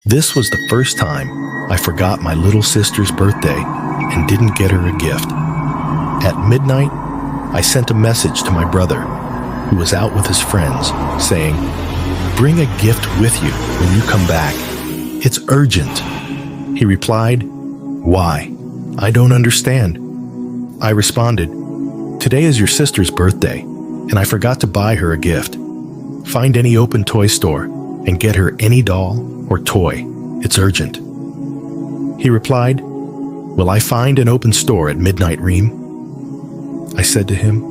This was the first time I forgot my little sister's birthday and didn't get her a gift. At midnight, I sent a message to my brother, who was out with his friends, saying, "Bring a gift with you when you come back. It's urgent." He replied, "Why? I don't understand." I responded, "Today is your sister's birthday, and I forgot to buy her a gift. Find any open toy store and get her any doll or toy. It's urgent." He replied, "Will I find an open store at midnight, Reem?" I said to him,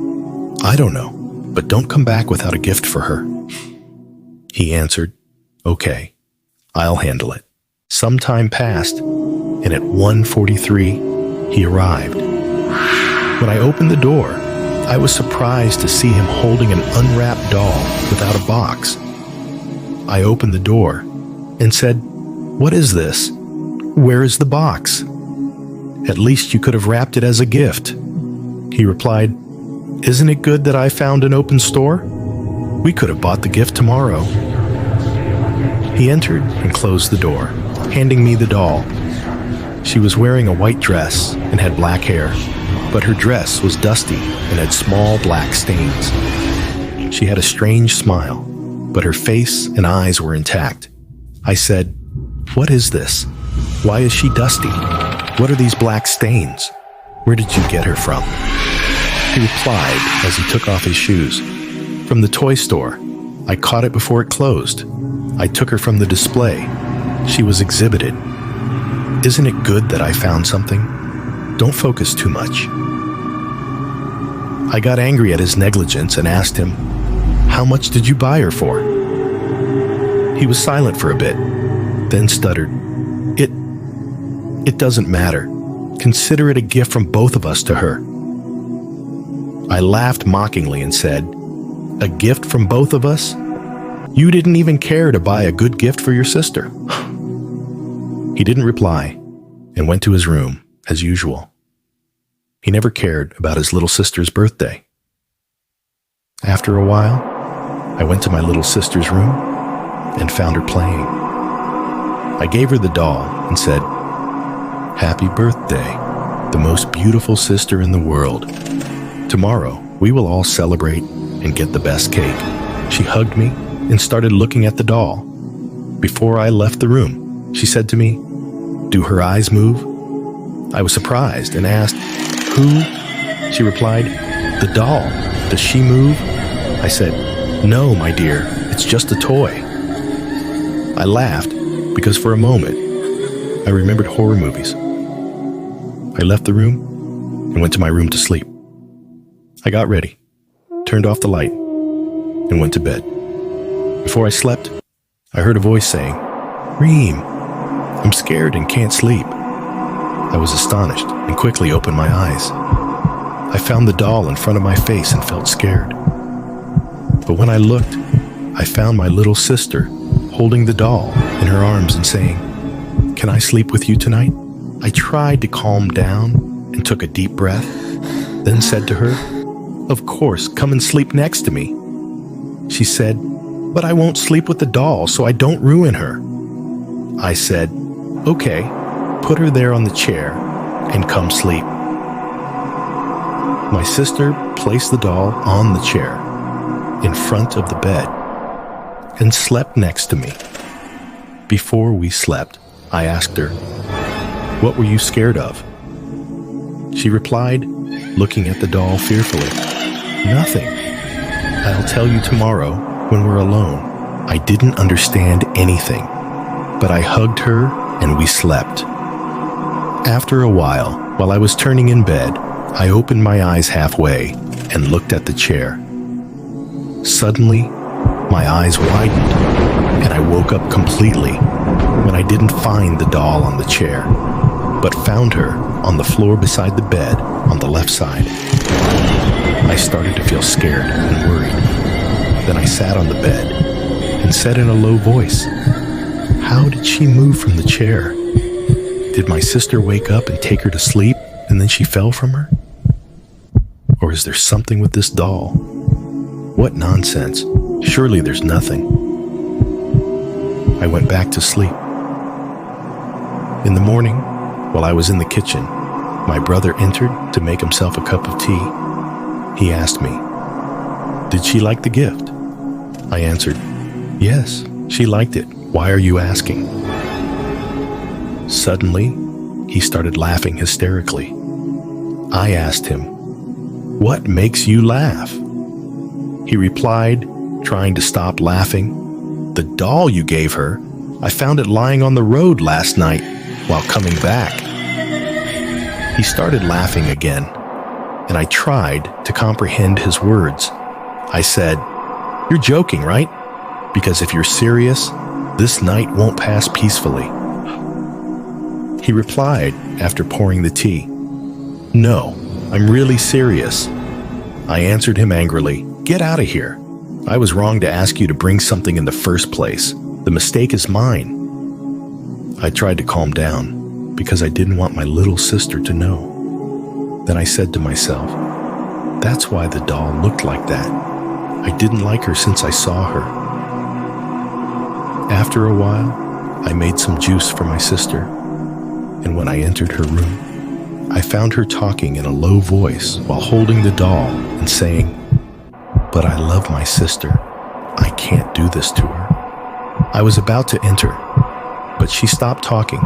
"I don't know, but don't come back without a gift for her." He answered, "Okay, I'll handle it." Some time passed, and at 1:43, he arrived. When I opened the door, I was surprised to see him holding an unwrapped doll without a box. I opened the door and said, "What is this? Where is the box? At least you could have wrapped it as a gift." He replied, "Isn't it good that I found an open store? We could have bought the gift tomorrow." He entered and closed the door, handing me the doll. She was wearing a white dress and had black hair, but her dress was dusty and had small black stains. She had a strange smile, but her face and eyes were intact. I said, "What is this? Why is she dusty? What are these black stains? Where did you get her from?" He replied as he took off his shoes, "From the toy store. I caught it before it closed. I took her from the display. She was exhibited. Isn't it good that I found something? Don't focus too much." I got angry at his negligence and asked him, "How much did you buy her for?" He was silent for a bit, then stuttered, It doesn't matter. Consider it a gift from both of us to her." I laughed mockingly and said, "A gift from both of us? You didn't even care to buy a good gift for your sister." He didn't reply and went to his room as usual. He never cared about his little sister's birthday. After a while, I went to my little sister's room and found her playing. I gave her the doll and said, "Happy birthday, the most beautiful sister in the world. Tomorrow, we will all celebrate and get the best cake." She hugged me and started looking at the doll. Before I left the room, she said to me, "Do her eyes move?" I was surprised and asked, "Who?" She replied, "The doll. Does she move?" I said, "No, my dear, it's just a toy." I laughed because for a moment, I remembered horror movies. I left the room and went to my room to sleep. I got ready, turned off the light, and went to bed. Before I slept, I heard a voice saying, "Reem, I'm scared and can't sleep." I was astonished and quickly opened my eyes. I found the doll in front of my face and felt scared. But when I looked, I found my little sister holding the doll in her arms and saying, "Can I sleep with you tonight?" I tried to calm down and took a deep breath, then said to her, "Of course, come and sleep next to me." She said, "But I won't sleep with the doll, so I don't ruin her." I said, "Okay, put her there on the chair and come sleep." My sister placed the doll on the chair in front of the bed and slept next to me. Before we slept, I asked her, "What were you scared of?" She replied, looking at the doll fearfully, "Nothing. I'll tell you tomorrow when we're alone." I didn't understand anything, but I hugged her and we slept. After a while I was turning in bed, I opened my eyes halfway and looked at the chair. Suddenly, my eyes widened and I woke up completely when I didn't find the doll on the chair, but found her on the floor beside the bed on the left side. I started to feel scared and worried. Then I sat on the bed and said in a low voice, "How did she move from the chair? Did my sister wake up and take her to sleep and then she fell from her? Or is there something with this doll? What nonsense. Surely there's nothing." I went back to sleep In the morning, while I was in the kitchen, my brother entered to make himself a cup of tea. He asked me, "Did she like the gift?" I answered, "Yes, she liked it. Why are you asking?" Suddenly, he started laughing hysterically. I asked him, "What makes you laugh?" He replied, trying to stop laughing, "The doll you gave her, I found it lying on the road last night while coming back." He started laughing again, and I tried to comprehend his words. I said, "You're joking, right? Because if you're serious, this night won't pass peacefully." He replied after pouring the tea, "No, I'm really serious." I answered him angrily, "Get out of here. I was wrong to ask you to bring something in the first place. The mistake is mine." I tried to calm down because I didn't want my little sister to know. Then I said to myself, that's why the doll looked like that. I didn't like her since I saw her. After a while, I made some juice for my sister, and when I entered her room, I found her talking in a low voice while holding the doll and saying, "But I love my sister. I can't do this to her." I was about to enter, but she stopped talking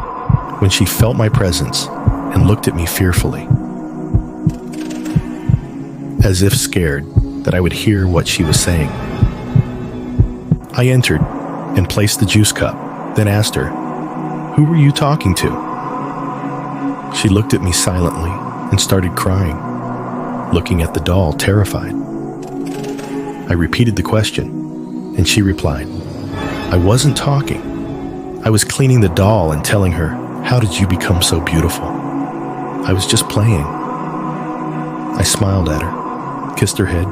when she felt my presence and looked at me fearfully, as if scared that I would hear what she was saying. I entered and placed the juice cup, then asked her, "Who were you talking to?" She looked at me silently and started crying, looking at the doll, terrified. I repeated the question, and she replied, "I wasn't talking. I was cleaning the doll and telling her, 'How did you become so beautiful?' I was just playing." I smiled at her, kissed her head,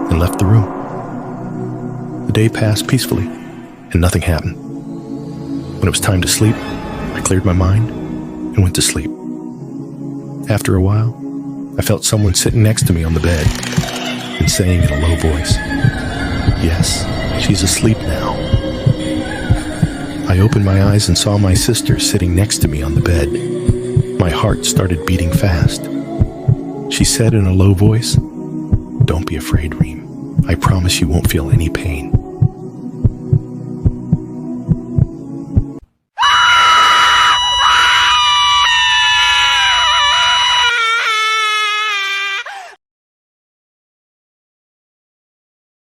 and left the room. The day passed peacefully, and nothing happened. When it was time to sleep, I cleared my mind and went to sleep. After a while, I felt someone sitting next to me on the bed and saying in a low voice, "Yes, she's asleep now." I opened my eyes and saw my sister sitting next to me on the bed. My heart started beating fast. She said in a low voice, "Don't be afraid, Reem. I promise you won't feel any pain."